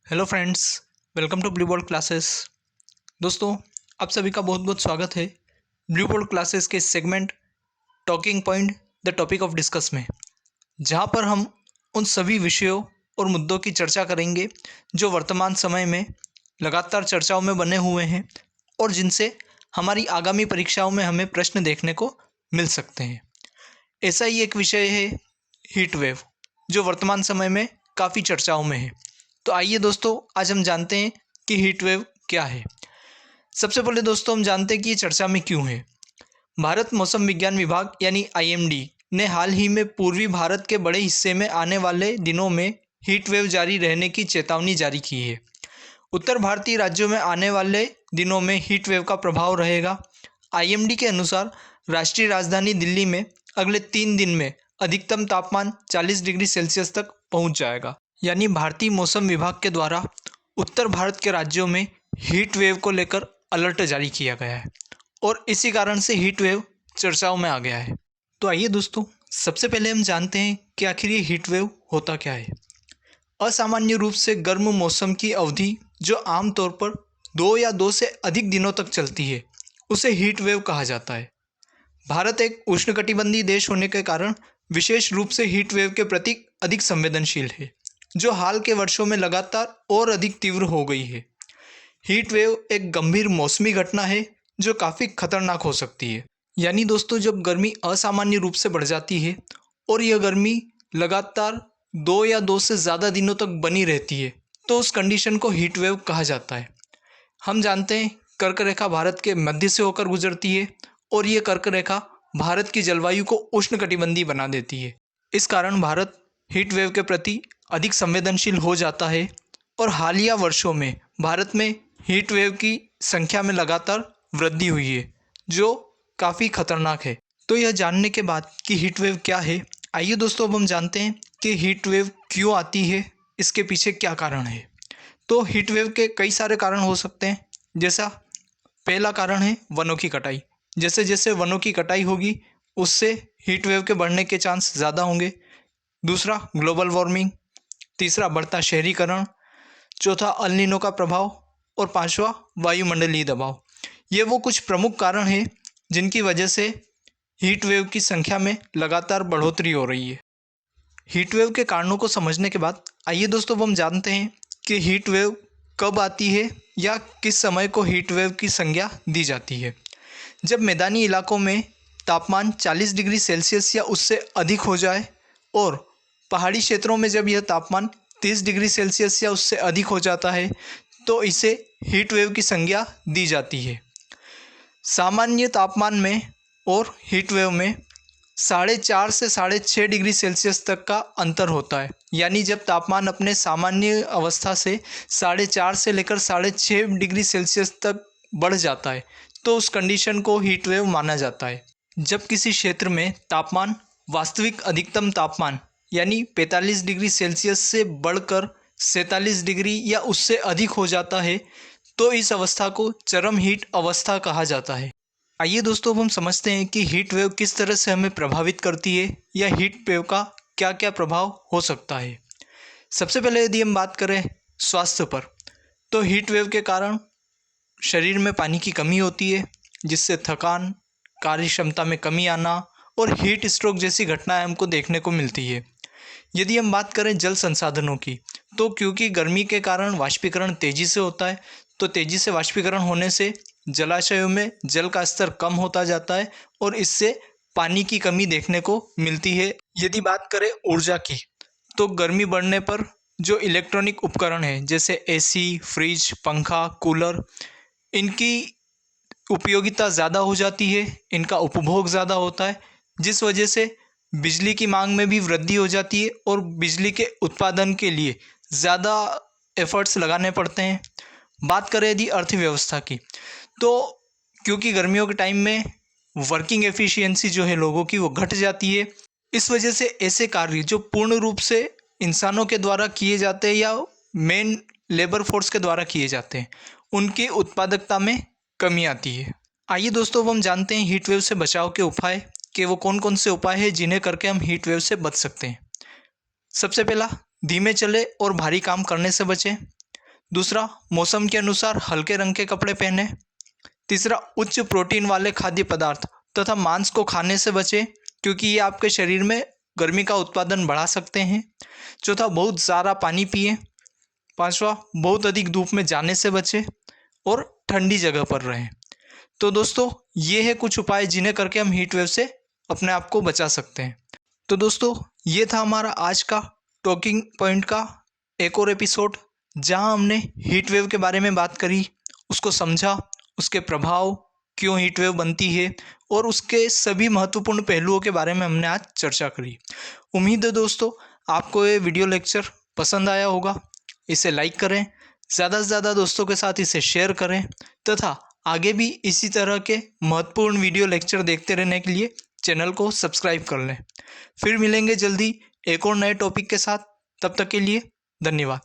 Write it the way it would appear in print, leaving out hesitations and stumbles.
Hello friends, welcome to Blue Board classes. दोस्तों, आप सभी का बहुत बहुत स्वागत है ब्लू बोर्ड क्लासेस के segment talking point the topic of discuss में, जहां पर हम उन सभी विषयों और मुद्दों की चर्चा करेंगे जो वर्तमान समय में लगातार चर्चाओं में बने हुए हैं और जिनसे हमारी आगामी परीक्षाओं में हमें प्रश्न देखने को मिल सकते हैं। ऐसा ही एक विषय है हीट वेव, जो वर्तमान समय में काफ़ी चर्चाओं में है। तो आइए दोस्तों, आज हम जानते हैं कि हीट वेव क्या है। सबसे पहले दोस्तों, हम जानते हैं कि ये चर्चा में क्यों है। भारत मौसम विज्ञान विभाग यानी आईएमडी ने हाल ही में पूर्वी भारत के बड़े हिस्से में आने वाले दिनों में हीट वेव जारी रहने की चेतावनी जारी की है। उत्तर भारतीय राज्यों में आने वाले दिनों में हीट वेव का प्रभाव रहेगा। आईएमडी के अनुसार राष्ट्रीय राजधानी दिल्ली में अगले 3 दिन में अधिकतम तापमान 40 डिग्री सेल्सियस तक पहुंच जाएगा। यानी भारतीय मौसम विभाग के द्वारा उत्तर भारत के राज्यों में हीट वेव को लेकर अलर्ट जारी किया गया है और इसी कारण से हीट वेव चर्चाओं में आ गया है। तो आइए दोस्तों, सबसे पहले हम जानते हैं कि आखिर ये हीट वेव होता क्या है। असामान्य रूप से गर्म मौसम की अवधि जो आमतौर पर 2 या 2 से अधिक दिनों तक चलती है, उसे हीट वेव कहा जाता है। भारत एक उष्णकटिबंधीय देश होने के कारण विशेष रूप से हीट वेव के प्रति अधिक संवेदनशील है, जो हाल के वर्षों में लगातार और अधिक तीव्र हो गई है। हीट वेव एक गंभीर मौसमी घटना है जो काफ़ी खतरनाक हो सकती है। यानी दोस्तों, जब गर्मी असामान्य रूप से बढ़ जाती है और यह गर्मी लगातार 2 या 2 से ज़्यादा दिनों तक बनी रहती है, तो उस कंडीशन को हीट वेव कहा जाता है। हम जानते हैं कर्क रेखा भारत के मध्य से होकर गुजरती है और ये कर्क रेखा भारत की जलवायु को उष्णकटिबंधीय बना देती है। इस कारण भारत हीट वेव के प्रति अधिक संवेदनशील हो जाता है और हालिया वर्षों में भारत में हीट वेव की संख्या में लगातार वृद्धि हुई है, जो काफ़ी खतरनाक है। तो यह जानने के बाद कि हीट वेव क्या है, आइए दोस्तों अब हम जानते हैं कि हीट वेव क्यों आती है, इसके पीछे क्या कारण है। तो हीट वेव के कई सारे कारण हो सकते हैं। जैसा पहला कारण है वनों की कटाई। जैसे जैसे वनों की कटाई होगी, उससे हीट वेव के बढ़ने के चांस ज़्यादा होंगे। दूसरा, ग्लोबल वार्मिंग। तीसरा, बढ़ता शहरीकरण। चौथा, अल नीनो का प्रभाव। और पांचवा, वायुमंडलीय दबाव। ये वो कुछ प्रमुख कारण हैं जिनकी वजह से हीट वेव की संख्या में लगातार बढ़ोतरी हो रही है। हीट वेव के कारणों को समझने के बाद आइए दोस्तों अब हम जानते हैं कि हीट वेव कब आती है या किस समय को हीट वेव की संज्ञा दी जाती है। जब मैदानी इलाकों में तापमान 40 डिग्री सेल्सियस या उससे अधिक हो जाए और पहाड़ी क्षेत्रों में जब यह तापमान 30 डिग्री सेल्सियस या उससे अधिक हो जाता है, तो इसे हीट वेव की संज्ञा दी जाती है। सामान्य तापमान में और हीट वेव में 4.5 से 6.5 डिग्री सेल्सियस तक का अंतर होता है। यानी जब तापमान अपने सामान्य अवस्था से 4.5 से लेकर 6.5 डिग्री सेल्सियस तक बढ़ जाता है, तो उस कंडीशन को हीट वेव माना जाता है। जब किसी क्षेत्र में तापमान वास्तविक अधिकतम तापमान यानी 45 डिग्री सेल्सियस से बढ़कर 47 डिग्री या उससे अधिक हो जाता है, तो इस अवस्था को चरम हीट अवस्था कहा जाता है। आइए दोस्तों अब हम समझते हैं कि हीट वेव किस तरह से हमें प्रभावित करती है या हीट वेव का क्या क्या प्रभाव हो सकता है। सबसे पहले यदि हम बात करें स्वास्थ्य पर, तो हीट वेव के कारण शरीर में पानी की कमी होती है, जिससे थकान, कार्य क्षमता में कमी आना और हीट स्ट्रोक जैसी घटनाएं हमको देखने को मिलती है। यदि हम बात करें जल संसाधनों की, तो क्योंकि गर्मी के कारण वाष्पीकरण तेज़ी से होता है, तो तेज़ी से वाष्पीकरण होने से जलाशयों में जल का स्तर कम होता जाता है और इससे पानी की कमी देखने को मिलती है। यदि बात करें ऊर्जा की, तो गर्मी बढ़ने पर जो इलेक्ट्रॉनिक उपकरण हैं जैसे एसी, फ्रिज, पंखा, कूलर, इनकी उपयोगिता ज़्यादा हो जाती है, इनका उपभोग ज़्यादा होता है, जिस वजह से बिजली की मांग में भी वृद्धि हो जाती है और बिजली के उत्पादन के लिए ज़्यादा एफर्ट्स लगाने पड़ते हैं। बात करें यदि अर्थव्यवस्था की, तो क्योंकि गर्मियों के टाइम में वर्किंग एफिशिएंसी जो है लोगों की, वो घट जाती है। इस वजह से ऐसे कार्य जो पूर्ण रूप से इंसानों के द्वारा किए जाते हैं या मेन लेबर फोर्स के द्वारा किए जाते हैं, उनकी उत्पादकता में कमी आती है। आइए दोस्तों अब हम जानते हैं हीट वेव से बचाव के उपाय, कि वो कौन कौन से उपाय हैं जिन्हें करके हम हीट वेव से बच सकते हैं। सबसे पहला, धीमे चले और भारी काम करने से बचें। दूसरा, मौसम के अनुसार हल्के रंग के कपड़े पहने। तीसरा, उच्च प्रोटीन वाले खाद्य पदार्थ तथा मांस को खाने से बचें, क्योंकि ये आपके शरीर में गर्मी का उत्पादन बढ़ा सकते हैं। चौथा, बहुत ज़्यादा पानी पिएं। पांचवा, बहुत अधिक धूप में जाने से बचें और ठंडी जगह पर रहें। तो दोस्तों, ये है कुछ उपाय जिन्हें करके हम हीट वेव से अपने आप को बचा सकते हैं। तो दोस्तों, ये था हमारा आज का टॉकिंग पॉइंट का एक और एपिसोड, जहां हमने हीट वेव के बारे में बात करी, उसको समझा, उसके प्रभाव, क्यों हीट वेव बनती है और उसके सभी महत्वपूर्ण पहलुओं के बारे में हमने आज चर्चा करी। उम्मीद है दोस्तों आपको ये वीडियो लेक्चर पसंद आया होगा। इसे लाइक करें, ज़्यादा से ज़्यादा दोस्तों के साथ इसे शेयर करें तथा आगे भी इसी तरह के महत्वपूर्ण वीडियो लेक्चर देखते रहने के लिए चैनल को सब्सक्राइब कर लें। फिर मिलेंगे जल्दी एक और नए टॉपिक के साथ। तब तक के लिए धन्यवाद।